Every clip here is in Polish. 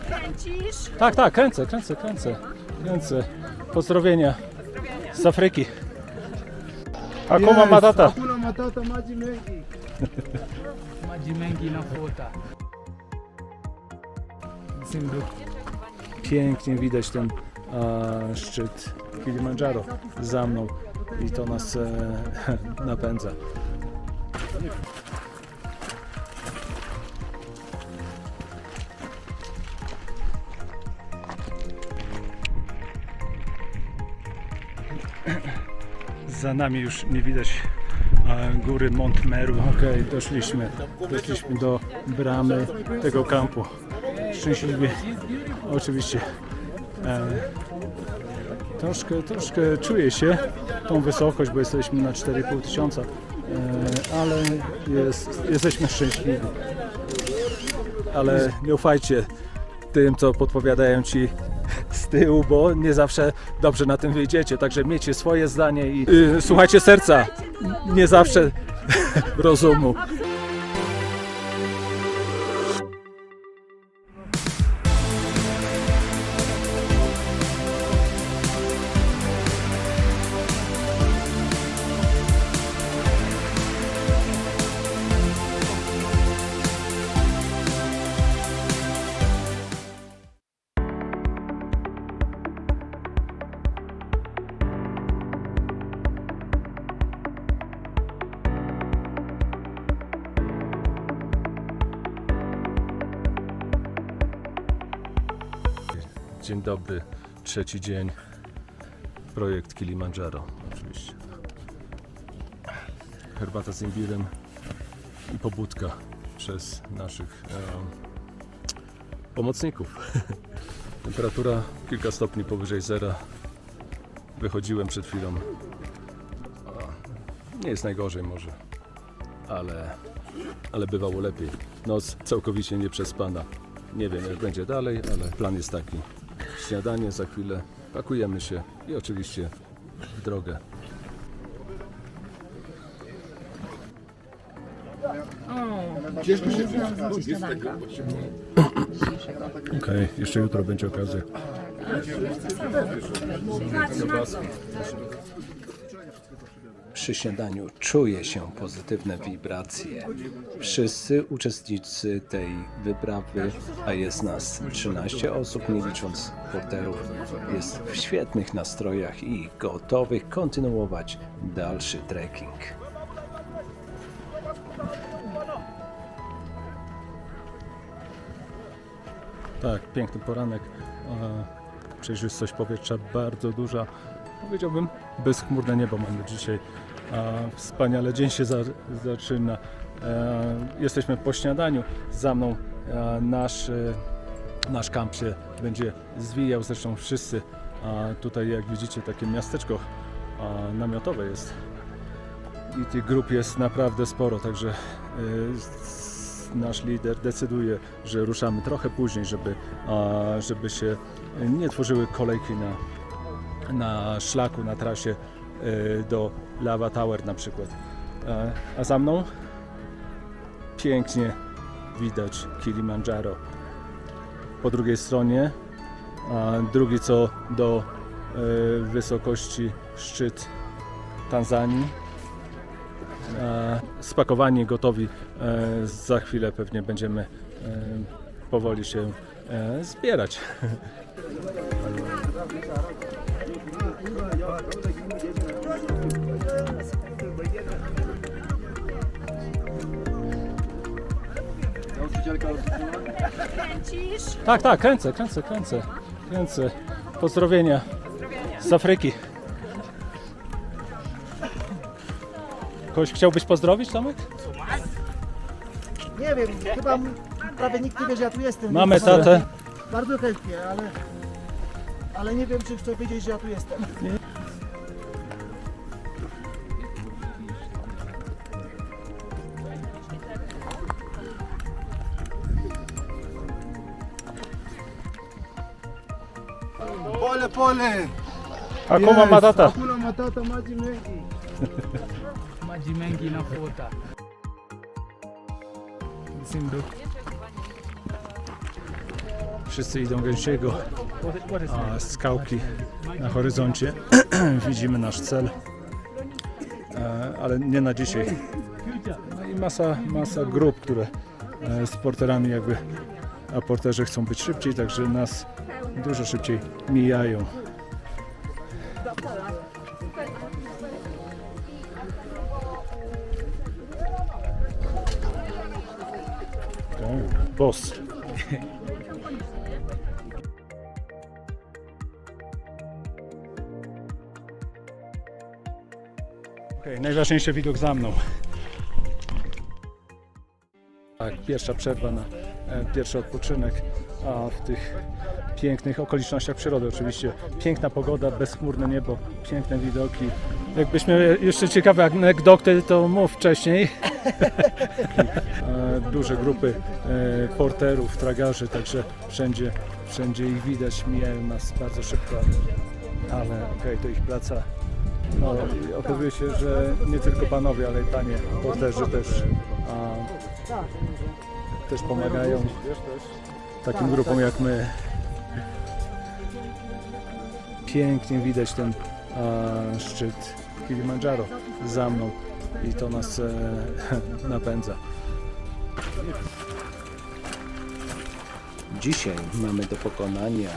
Kręcisz? Tak, tak, kręcę. Pozdrowienia z Afryki. Hakuna Matata. Hakuna Matata, maji mengi. Maji mengi nafuta. Simbu. Pięknie widać ten szczyt Kilimandżaro za mną i to nas napędza. Za nami już nie widać góry Mont Meru. Okej, doszliśmy do bramy tego kampu. Szczęśliwie, oczywiście. Troszkę czuję się tą wysokość, bo jesteśmy na 4500, ale jesteśmy szczęśliwi. Ale nie ufajcie tym, co podpowiadają ci z tyłu, bo nie zawsze dobrze na tym wyjdziecie, także miejcie swoje zdanie i słuchajcie serca, nie zawsze rozumu. Dzień dobry, trzeci dzień, projekt Kilimandżaro oczywiście. Herbata z imbirem i pobudka przez naszych pomocników. Temperatura kilka stopni powyżej zera. Wychodziłem przed chwilą. Nie jest najgorzej może, ale bywało lepiej. Noc całkowicie nieprzespana. Nie wiem jak będzie dalej, ale plan jest taki. Śniadanie za chwilę, pakujemy się i oczywiście w drogę. Okej, jeszcze jutro będzie okazja. Przy śniadaniu czuje się pozytywne wibracje. Wszyscy uczestnicy tej wyprawy, a jest nas 13 osób, nie licząc porterów, jest w świetnych nastrojach i gotowych kontynuować dalszy trekking. Tak, piękny poranek. Przejrzystość powietrza bardzo duża. Powiedziałbym, bezchmurne niebo mamy dzisiaj. Wspaniale dzień się zaczyna. Jesteśmy po śniadaniu. Za mną nasz kamp się będzie zwijał. Zresztą wszyscy tutaj, jak widzicie, takie miasteczko namiotowe jest. I tych grup jest naprawdę sporo, także nasz lider decyduje, że ruszamy trochę później, żeby się nie tworzyły kolejki na szlaku, na trasie do Lava Tower na przykład. A za mną pięknie widać Kilimandżaro. Po drugiej stronie drugi co do wysokości szczyt Tanzanii. Spakowani, gotowi. Za chwilę pewnie będziemy powoli się zbierać. Kręcisz? Tak, tak, kręcę. Pozdrowienia z Afryki. Kogoś chciałbyś pozdrowić, Tomek? Nie wiem, chyba prawie nikt nie wie, że ja tu jestem. Mamy więc tatę. Bardzo chętnie, ale nie wiem, czy chcę wiedzieć, że ja tu jestem. Pole! Hakuna Matata. Hakuna Matata, maji mengi. Maji mengi nafuta. Simbu. Wszyscy idą gęsiego, a skałki na horyzoncie. Widzimy nasz cel, ale nie na dzisiaj. No i masa grup, które z porterami jakby, a porterzy chcą być szybciej, także nas dużo szybciej mijają. Boss. Okay, najważniejszy widok za mną. Tak, pierwsza przerwa na pierwszy odpoczynek, a w tych pięknych okolicznościach przyrody oczywiście. Piękna pogoda, bezchmurne niebo, piękne widoki. Jakbyś miał jeszcze ciekawe anegdoty, to mów wcześniej. Duże grupy porterów, tragarzy, także wszędzie ich widać, mijają nas bardzo szybko, ale okej, to ich praca. No, i okazuje się, że nie tylko panowie, ale i panie porterzy też pomagają takim grupom jak my. Pięknie widać ten szczyt Kilimandżaro za mną i to nas napędza. Dzisiaj mamy do pokonania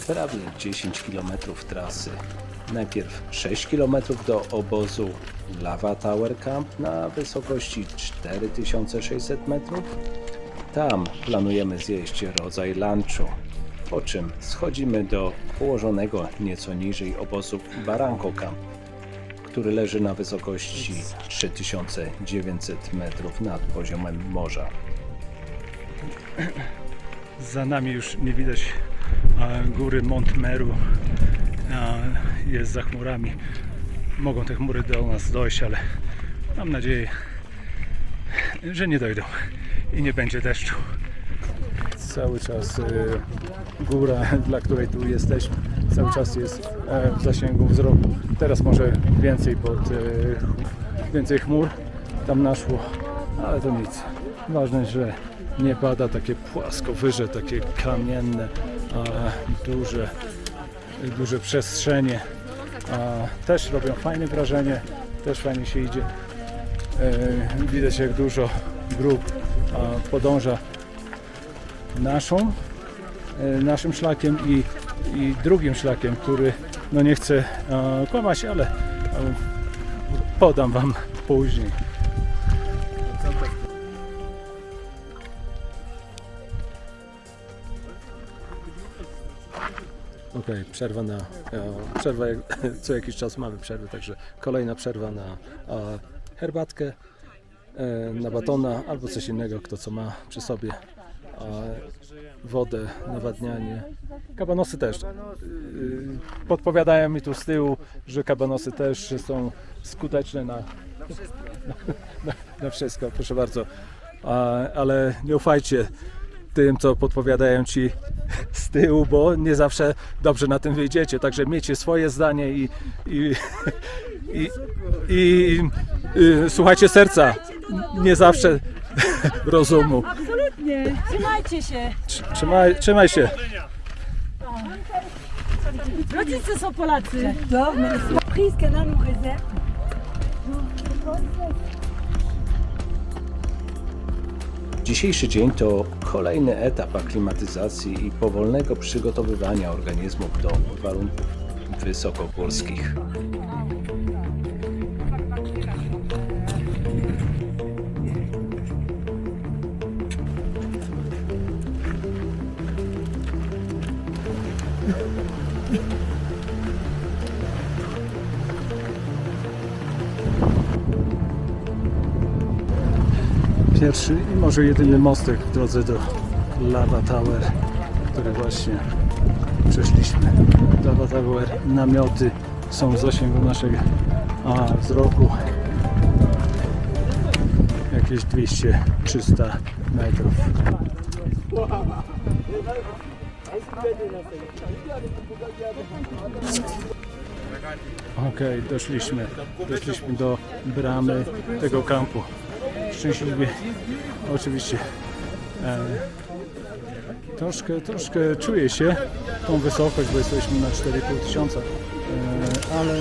prawie 10 km trasy. Najpierw 6 km do obozu Lava Tower Camp na wysokości 4600 metrów. Tam planujemy zjeść rodzaj lunchu, po czym schodzimy do położonego nieco niżej obozu Barranco Camp, który leży na wysokości 3900 metrów nad poziomem morza. Za nami już nie widać góry Mont Meru, jest za chmurami. Mogą te chmury do nas dojść, ale mam nadzieję, że nie dojdą i nie będzie deszczu. Cały czas góra, dla której tu jesteśmy, cały czas jest w zasięgu wzroku. Teraz może więcej chmur tam naszło, ale to nic. Ważne, że nie pada takie płaskowyże, takie kamienne, duże przestrzenie. Też robią fajne wrażenie, też fajnie się idzie. Widać, jak dużo grup podąża naszym szlakiem i drugim szlakiem, który, no nie chcę kłamać, ale podam wam później. Okej, przerwa co jakiś czas mamy przerwę, także kolejna przerwa na herbatkę, na batona albo coś innego, kto co ma przy sobie, wodę, nawadnianie. Kabanosy też. Podpowiadają mi tu z tyłu, że kabanosy też są skuteczne na wszystko, proszę bardzo, ale nie ufajcie tym, co podpowiadają ci z tyłu, bo nie zawsze dobrze na tym wyjdziecie, także miejcie swoje zdanie i słuchajcie serca, nie zawsze rozumu. Absolutnie. Trzymajcie się. Trzymaj się. Rodzice są Polacy. Surprise qu'Anna nous réserve. Dzisiejszy dzień to kolejny etap aklimatyzacji i powolnego przygotowywania organizmów do warunków wysokogórskich. Pierwszy i może jedyny mostek w drodze do Lava Tower, który właśnie przeszliśmy. Lava Tower, namioty są w zasięgu naszego wzroku. Jakieś 200-300 metrów. Okej, doszliśmy do bramy tego kampu. Szczęśliwie, oczywiście, Troszkę czuję się tą wysokość, bo jesteśmy na 4500, ale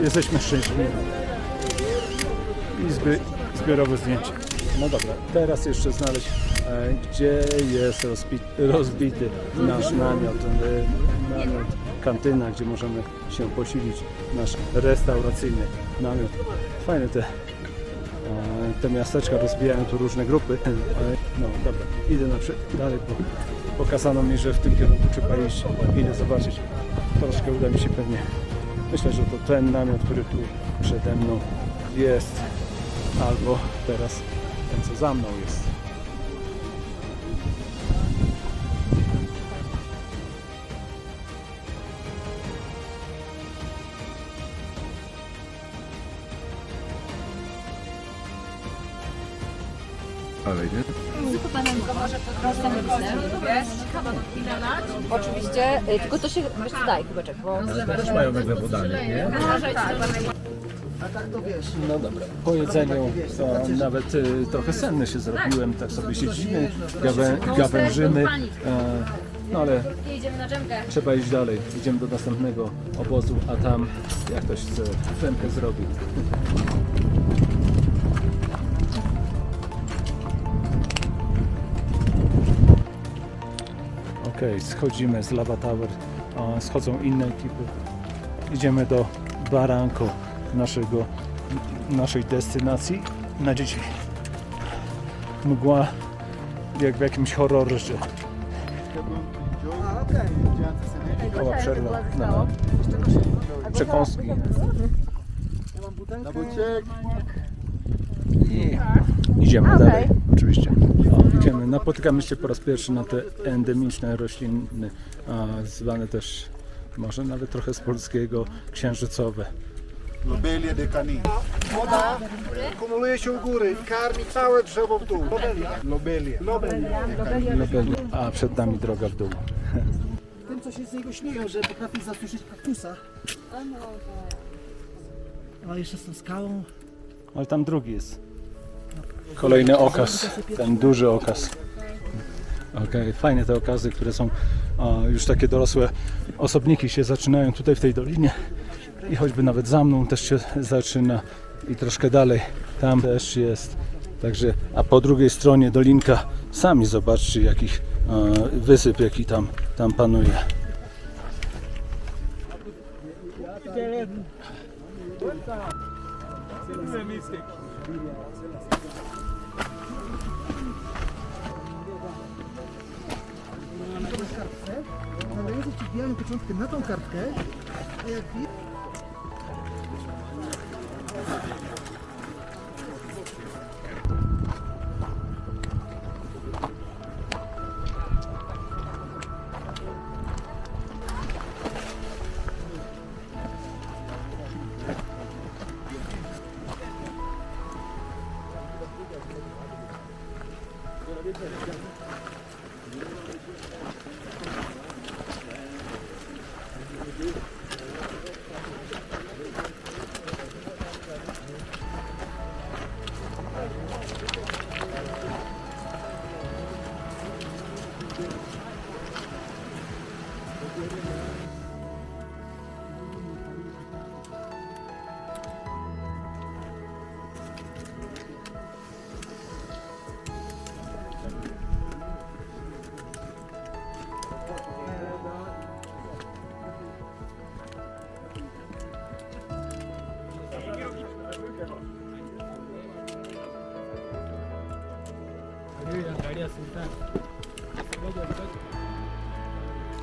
jesteśmy szczęśliwi. I zbiorowe zdjęcie. No dobra, teraz jeszcze znaleźć, gdzie jest rozbity nasz namiot, kantyna, gdzie możemy się posilić, nasz restauracyjny namiot. Fajne te miasteczka, rozbijają tu różne grupy. No dobra, idę dalej, bo pokazano mi, że w tym kierunku trzeba iść, idę zobaczyć. Troszkę uda mi się pewnie. Myślę, że to ten namiot, który tu przede mną jest, albo teraz ten, co za mną jest. Oczywiście, tylko to się daj chyba czek, bo... Też mają nagle podanie, nie? A tak to wiesz. No dobra. Po jedzeniu nawet trochę senny się zrobiłem, tak sobie siedzimy, gawężymy, no ale Idziemy na dżemkę. trzeba iść dalej. Idziemy do następnego obozu, a tam jak ktoś chce dżemkę zrobi. Okej, schodzimy z Lava Tower, schodzą inne ekipy. Idziemy do Barranco, naszej destynacji na dzisiaj. Mgła jak w jakimś horrorze. A okej. Mała przerwa na przekąski. Ja mam butelkę. I idziemy dalej, oczywiście. Napotykamy się po raz pierwszy na te endemiczne rośliny, zwane też może nawet trochę z polskiego księżycowe. Lobelia de Cani. Woda kumuluje się u góry i karmi całe drzewo w dół. Lobelia. Lobelia. A przed nami droga w dół. Tym, co się z niego śmieją, że potrafi zasuszyć kaktusa. A jeszcze z tą skałą. Ale tam drugi jest. Kolejny okaz, ten duży okaz. Okej, fajne te okazy, które są już takie dorosłe osobniki się zaczynają tutaj w tej dolinie. I choćby nawet za mną też się zaczyna i troszkę dalej tam też jest. Także, a po drugiej stronie dolinka, sami zobaczcie jakich wysyp jaki tam panuje. Nadaję ci wbijają początkiem na tą kartkę, a jak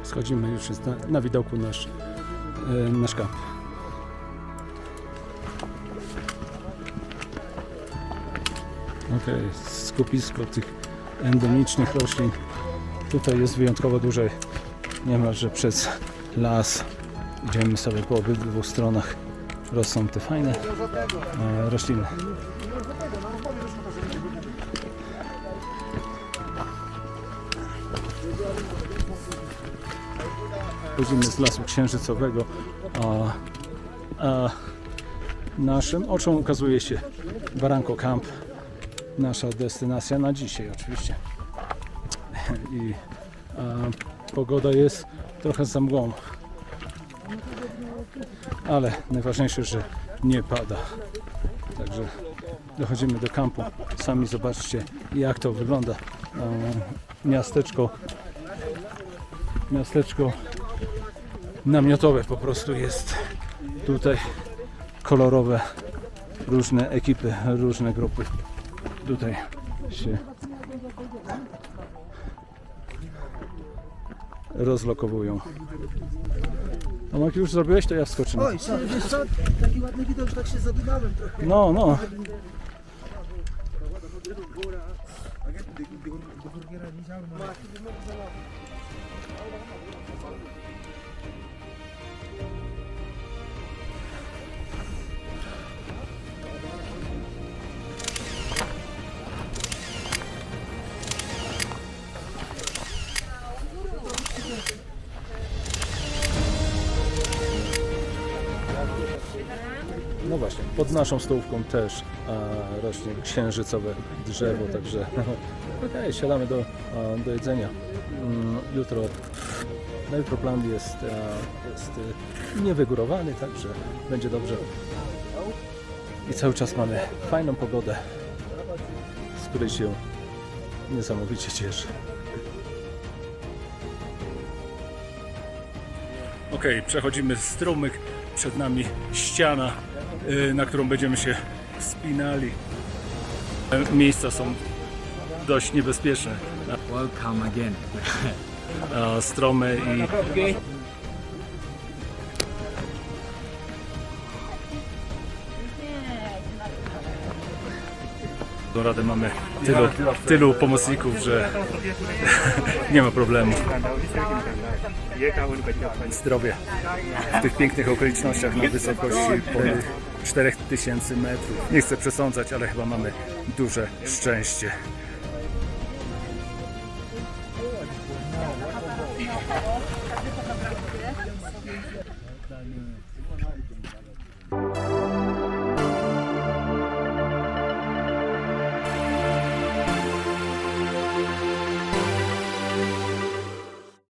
Schodzimy, już jest na widoku nasz kamp. Okej, skupisko tych endemicznych roślin. Tutaj jest wyjątkowo duże, niemalże przez las. Idziemy sobie po obydwu stronach. Rosną te fajne rośliny. Chodzimy z lasu księżycowego, a naszym oczom ukazuje się Barranco Camp, nasza destynacja na dzisiaj oczywiście. i pogoda jest trochę za mgłą. Ale najważniejsze, że nie pada. Także dochodzimy do kampu. Sami zobaczcie, jak to wygląda. Miasteczko namiotowe po prostu jest tutaj, kolorowe, różne ekipy, różne grupy tutaj się rozlokowują. A Maki, już zrobiłeś, to ja wskoczymy. Oj, wiesz co, taki ładny widok, że tak się zadymałem trochę. No. No właśnie, pod naszą stołówką też rośnie księżycowe drzewo, także okej, siadamy do jedzenia. Na jutro plan jest niewygórowany, także będzie dobrze. I cały czas mamy fajną pogodę, z której się niesamowicie cieszę. Okej, przechodzimy strumyk, przed nami ściana, na którą będziemy się wspinali. Miejsca są dość niebezpieczne. Welcome again. Strome i do rady mamy tylu pomocników, że nie ma problemu. Zdrowie w tych pięknych okolicznościach na wysokości ponad 4000 metrów. Nie chcę przesądzać, ale chyba mamy duże szczęście.